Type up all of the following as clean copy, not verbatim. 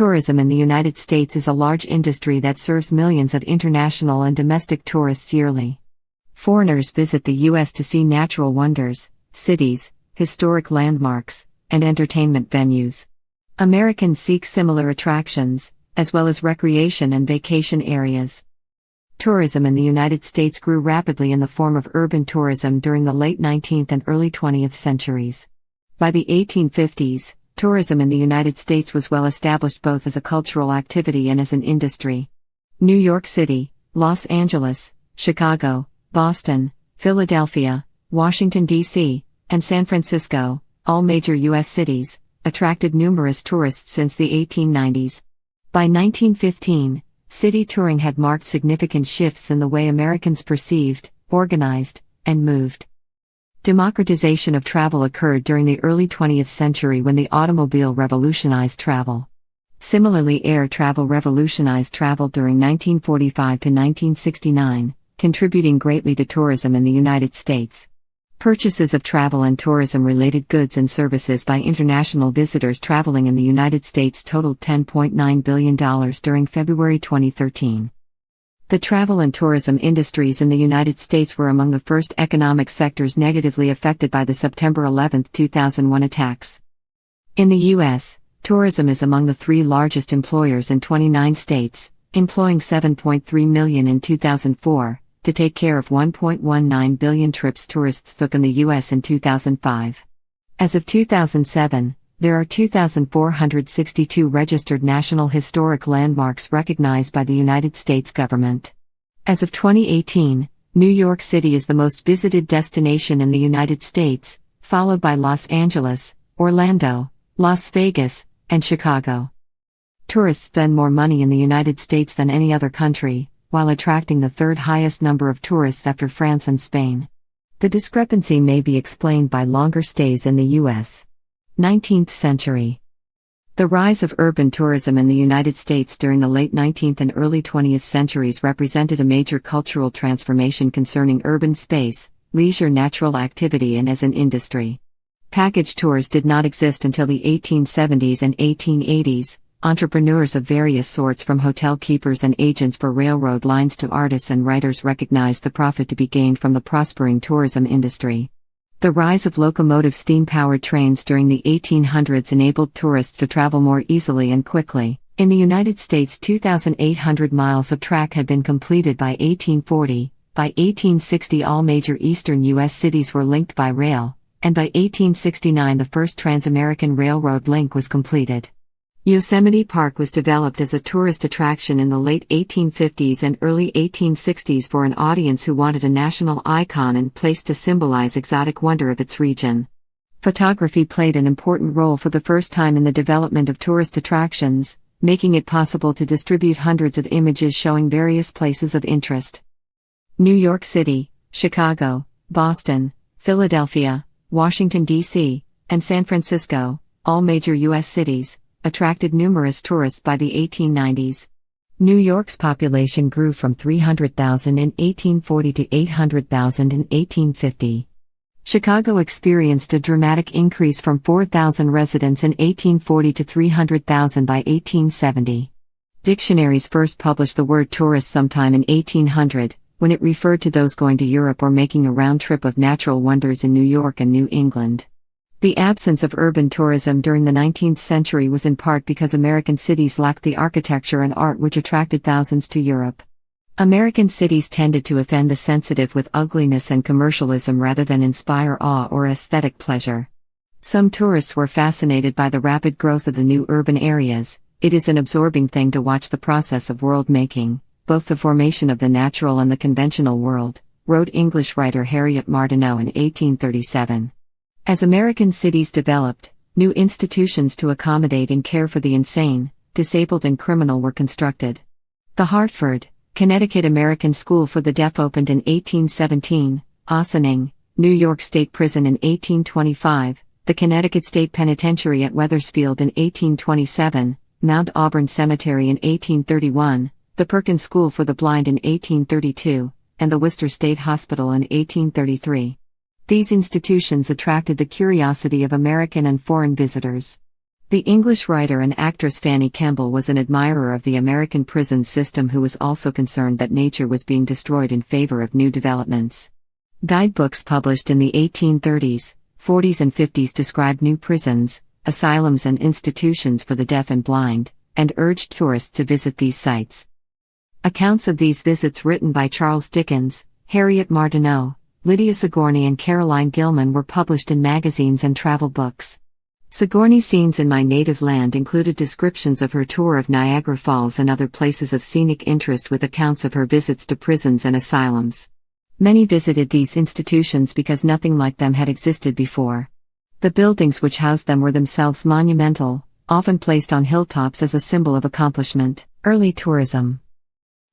Tourism in the United States is a large industry that serves millions of international and domestic tourists yearly. Foreigners visit the U.S. to see natural wonders, cities, historic landmarks, and entertainment venues. Americans seek similar attractions, as well as recreation and vacation areas. Tourism in the United States grew rapidly in the form of urban tourism during the late 19th and early 20th centuries. By the 1850s, tourism in the United States was well established both as a cultural activity and as an industry. New York City, Los Angeles, Chicago, Boston, Philadelphia, Washington, D.C., and San Francisco, all major U.S. cities, attracted numerous tourists since the 1890s. By 1915, city touring had marked significant shifts in the way Americans perceived, organized, and moved. Democratization of travel occurred during the early 20th century when the automobile revolutionized travel. Similarly, air travel revolutionized travel during 1945 to 1969, contributing greatly to tourism in the United States. Purchases of travel and tourism-related goods and services by international visitors traveling in the United States totaled $10.9 billion during February 2013. The travel and tourism industries in the United States were among the first economic sectors negatively affected by the September 11, 2001 attacks. In the U.S., tourism is among the three largest employers in 29 states, employing 7.3 million in 2004, to take care of 1.19 billion trips tourists took in the U.S. in 2005. As of 2007, there are 2,462 registered National Historic Landmarks recognized by the United States government. As of 2018, New York City is the most visited destination in the United States, followed by Los Angeles, Orlando, Las Vegas, and Chicago. Tourists spend more money in the United States than any other country, while attracting the third highest number of tourists after France and Spain. The discrepancy may be explained by longer stays in the U.S. 19th century. The rise of urban tourism in the United States during the late 19th and early 20th centuries represented a major cultural transformation concerning urban space, leisure, natural activity, and as an industry. Package tours did not exist until the 1870s and 1880s. Entrepreneurs of various sorts, from hotel keepers and agents for railroad lines to artists and writers, recognized the profit to be gained from the prospering tourism industry. The rise of locomotive steam-powered trains during the 1800s enabled tourists to travel more easily and quickly. In the United States, 2,800 miles of track had been completed by 1840. By 1860, all major eastern U.S. cities were linked by rail, and by 1869 the first Trans-American Railroad link was completed. Yosemite Park was developed as a tourist attraction in the late 1850s and early 1860s for an audience who wanted a national icon and place to symbolize exotic wonder of its region. Photography played an important role for the first time in the development of tourist attractions, making it possible to distribute hundreds of images showing various places of interest. New York City, Chicago, Boston, Philadelphia, Washington, D.C., and San Francisco, all major U.S. cities, attracted numerous tourists by the 1890s. New York's population grew from 300,000 in 1840 to 800,000 in 1850. Chicago experienced a dramatic increase from 4,000 residents in 1840 to 300,000 by 1870. Dictionaries first published the word tourist sometime in 1800, when it referred to those going to Europe or making a round trip of natural wonders in New York and New England. The absence of urban tourism during the 19th century was in part because American cities lacked the architecture and art which attracted thousands to Europe. American cities tended to offend the sensitive with ugliness and commercialism rather than inspire awe or aesthetic pleasure. Some tourists were fascinated by the rapid growth of the new urban areas. It is an absorbing thing to watch the process of world-making, both the formation of the natural and the conventional world, wrote English writer Harriet Martineau in 1837. As American cities developed, new institutions to accommodate and care for the insane, disabled and criminal were constructed. The Hartford, Connecticut American School for the Deaf opened in 1817, Ossining, New York State Prison in 1825, the Connecticut State Penitentiary at Wethersfield in 1827, Mount Auburn Cemetery in 1831, the Perkins School for the Blind in 1832, and the Worcester State Hospital in 1833. These institutions attracted the curiosity of American and foreign visitors. The English writer and actress Fanny Kemble was an admirer of the American prison system who was also concerned that nature was being destroyed in favor of new developments. Guidebooks published in the 1830s, 40s and 50s described new prisons, asylums and institutions for the deaf and blind, and urged tourists to visit these sites. Accounts of these visits written by Charles Dickens, Harriet Martineau, Lydia Sigourney and Caroline Gilman were published in magazines and travel books. Sigourney's scenes in My Native Land included descriptions of her tour of Niagara Falls and other places of scenic interest with accounts of her visits to prisons and asylums. Many visited these institutions because nothing like them had existed before. The buildings which housed them were themselves monumental, often placed on hilltops as a symbol of accomplishment. Early tourism.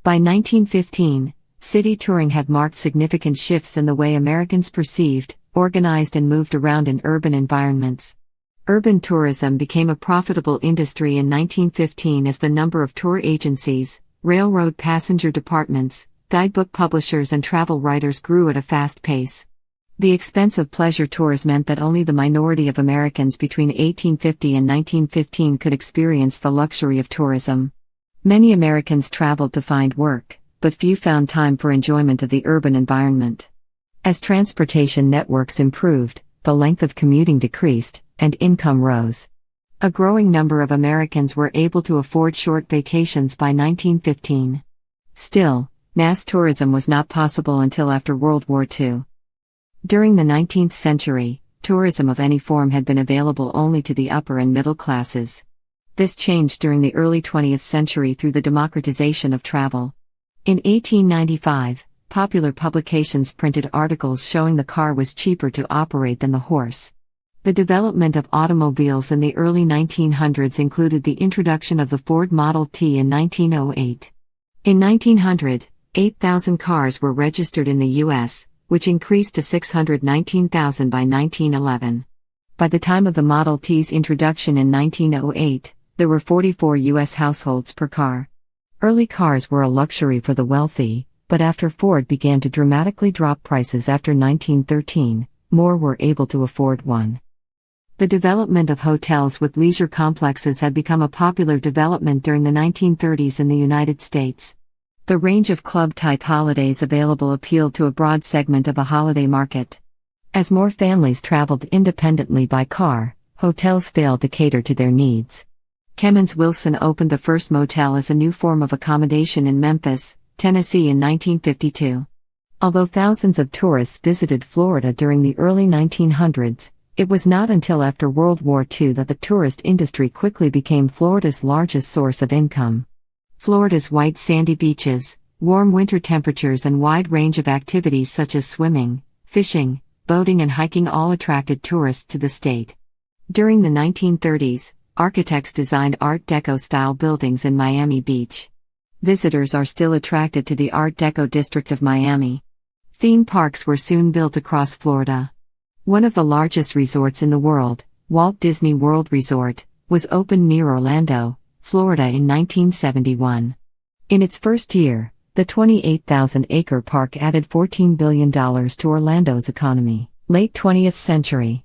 By 1915, city touring had marked significant shifts in the way Americans perceived, organized and moved around in urban environments. Urban tourism became a profitable industry in 1915 as the number of tour agencies, railroad passenger departments, guidebook publishers and travel writers grew at a fast pace. The expense of pleasure tours meant that only the minority of Americans between 1850 and 1915 could experience the luxury of tourism. Many Americans traveled to find work, but few found time for enjoyment of the urban environment. As transportation networks improved, the length of commuting decreased, and income rose. A growing number of Americans were able to afford short vacations by 1915. Still, mass tourism was not possible until after World War II. During the 19th century, tourism of any form had been available only to the upper and middle classes. This changed during the early 20th century through the democratization of travel. In 1895, popular publications printed articles showing the car was cheaper to operate than the horse. The development of automobiles in the early 1900s included the introduction of the Ford Model T in 1908. In 1900, 8,000 cars were registered in the U.S., which increased to 619,000 by 1911. By the time of the Model T's introduction in 1908, there were 44 U.S. households per car. Early cars were a luxury for the wealthy, but after Ford began to dramatically drop prices after 1913, more were able to afford one. The development of hotels with leisure complexes had become a popular development during the 1930s in the United States. The range of club-type holidays available appealed to a broad segment of a holiday market. As more families traveled independently by car, hotels failed to cater to their needs. Kemmons Wilson opened the first motel as a new form of accommodation in Memphis, Tennessee in 1952. Although thousands of tourists visited Florida during the early 1900s, it was not until after World War II that the tourist industry quickly became Florida's largest source of income. Florida's white sandy beaches, warm winter temperatures and wide range of activities such as swimming, fishing, boating and hiking all attracted tourists to the state. During the 1930s, architects designed Art Deco-style buildings in Miami Beach. Visitors are still attracted to the Art Deco district of Miami. Theme parks were soon built across Florida. One of the largest resorts in the world, Walt Disney World Resort, was opened near Orlando, Florida in 1971. In its first year, the 28,000-acre park added $14 billion to Orlando's economy. Late 20th century.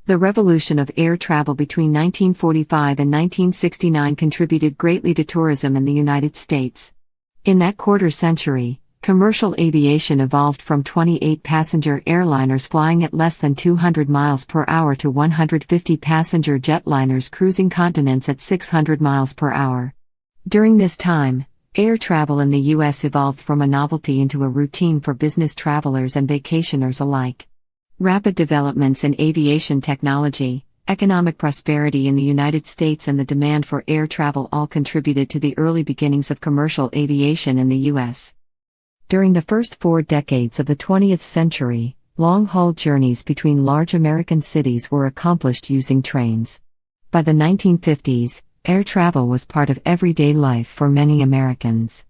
The revolution of air travel between 1945 and 1969 contributed greatly to tourism in the United States. In that quarter century, commercial aviation evolved from 28-passenger airliners flying at less than 200 miles per hour to 150-passenger jetliners cruising continents at 600 miles per hour. During this time, air travel in the U.S. evolved from a novelty into a routine for business travelers and vacationers alike. Rapid developments in aviation technology, economic prosperity in the United States and the demand for air travel all contributed to the early beginnings of commercial aviation in the U.S. During the first 4 decades of the 20th century, long-haul journeys between large American cities were accomplished using trains. By the 1950s, air travel was part of everyday life for many Americans.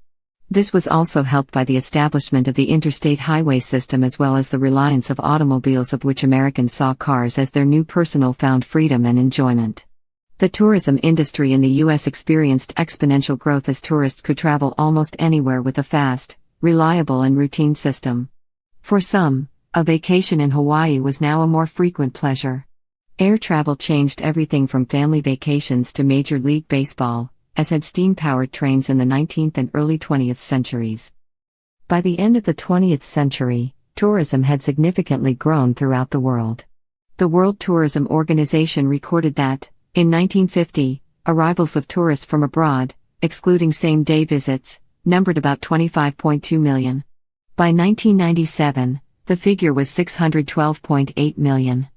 This was also helped by the establishment of the interstate highway system as well as the reliance of automobiles, of which Americans saw cars as their new personal found freedom and enjoyment. The tourism industry in the U.S. experienced exponential growth as tourists could travel almost anywhere with a fast, reliable and routine system. For some, a vacation in Hawaii was now a more frequent pleasure. Air travel changed everything from family vacations to Major League Baseball, as had steam-powered trains in the 19th and early 20th centuries. By the end of the 20th century, tourism had significantly grown throughout the world. The World Tourism Organization recorded that, in 1950, arrivals of tourists from abroad, excluding same-day visits, numbered about 25.2 million. By 1997, the figure was 612.8 million.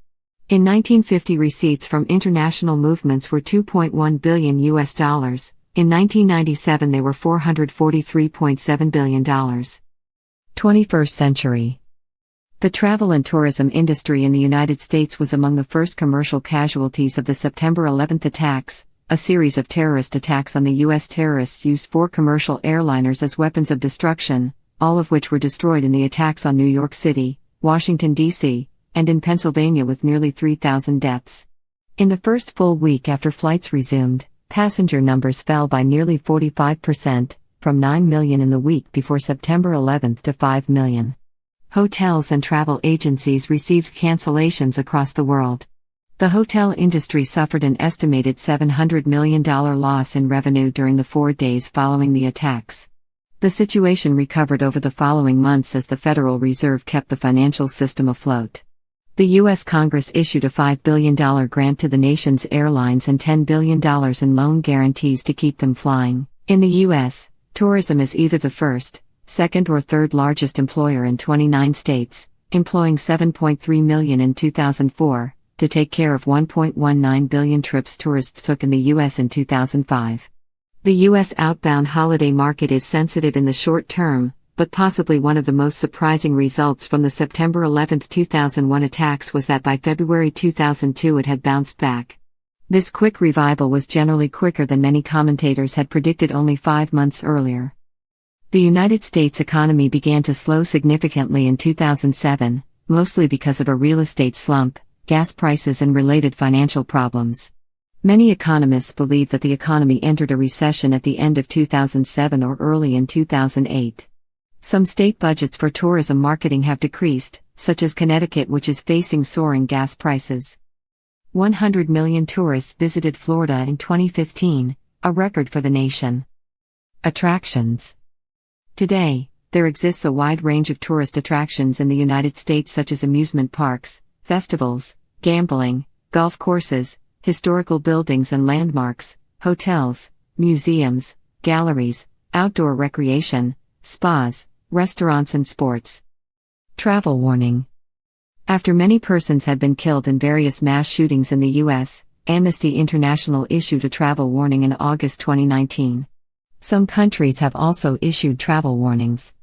In 1950, receipts from international movements were $2.1 billion. In 1997, they were $443.7 billion. 21st century. The travel and tourism industry in the United States was among the first commercial casualties of the September 11 attacks, a series of terrorist attacks on the U.S. Terrorists used 4 commercial airliners as weapons of destruction, all of which were destroyed in the attacks on New York City, Washington, D.C., and in Pennsylvania, with nearly 3,000 deaths. In the first full week after flights resumed, passenger numbers fell by nearly 45%, from 9 million in the week before September 11 to 5 million. Hotels and travel agencies received cancellations across the world. The hotel industry suffered an estimated $700 million loss in revenue during the 4 days following the attacks. The situation recovered over the following months as the Federal Reserve kept the financial system afloat. The U.S. Congress issued a $5 billion grant to the nation's airlines and $10 billion in loan guarantees to keep them flying. In the U.S., tourism is either the first, second, or third largest employer in 29 states, employing 7.3 million in 2004, to take care of 1.19 billion trips tourists took in the U.S. in 2005. The U.S. outbound holiday market is sensitive in the short term, but possibly one of the most surprising results from the September 11, 2001 attacks was that by February 2002 it had bounced back. This quick revival was generally quicker than many commentators had predicted only 5 months earlier. The United States economy began to slow significantly in 2007, mostly because of a real estate slump, gas prices, and related financial problems. Many economists believe that the economy entered a recession at the end of 2007 or early in 2008. Some state budgets for tourism marketing have decreased, such as Connecticut, which is facing soaring gas prices. 100 million tourists visited Florida in 2015, a record for the nation. Attractions. Today, there exists a wide range of tourist attractions in the United States, such as amusement parks, festivals, gambling, golf courses, historical buildings and landmarks, hotels, museums, galleries, outdoor recreation, spas, restaurants, and sports. Travel warning. After many persons had been killed in various mass shootings in the U.S., Amnesty International issued a travel warning in August 2019. Some countries have also issued travel warnings.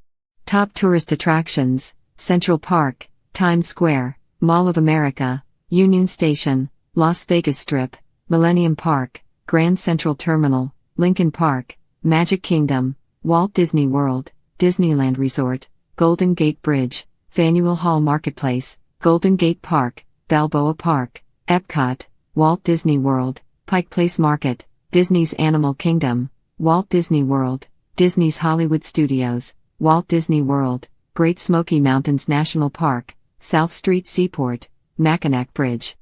Top tourist attractions: Central Park, Times Square, Mall of America, Union Station, Las Vegas Strip, Millennium Park, Grand Central Terminal, Lincoln Park, Magic Kingdom, Walt Disney World, Disneyland Resort, Golden Gate Bridge, Faneuil Hall Marketplace, Golden Gate Park, Balboa Park, Epcot, Walt Disney World, Pike Place Market, Disney's Animal Kingdom, Walt Disney World, Disney's Hollywood Studios, Walt Disney World, Great Smoky Mountains National Park, South Street Seaport, Mackinac Bridge.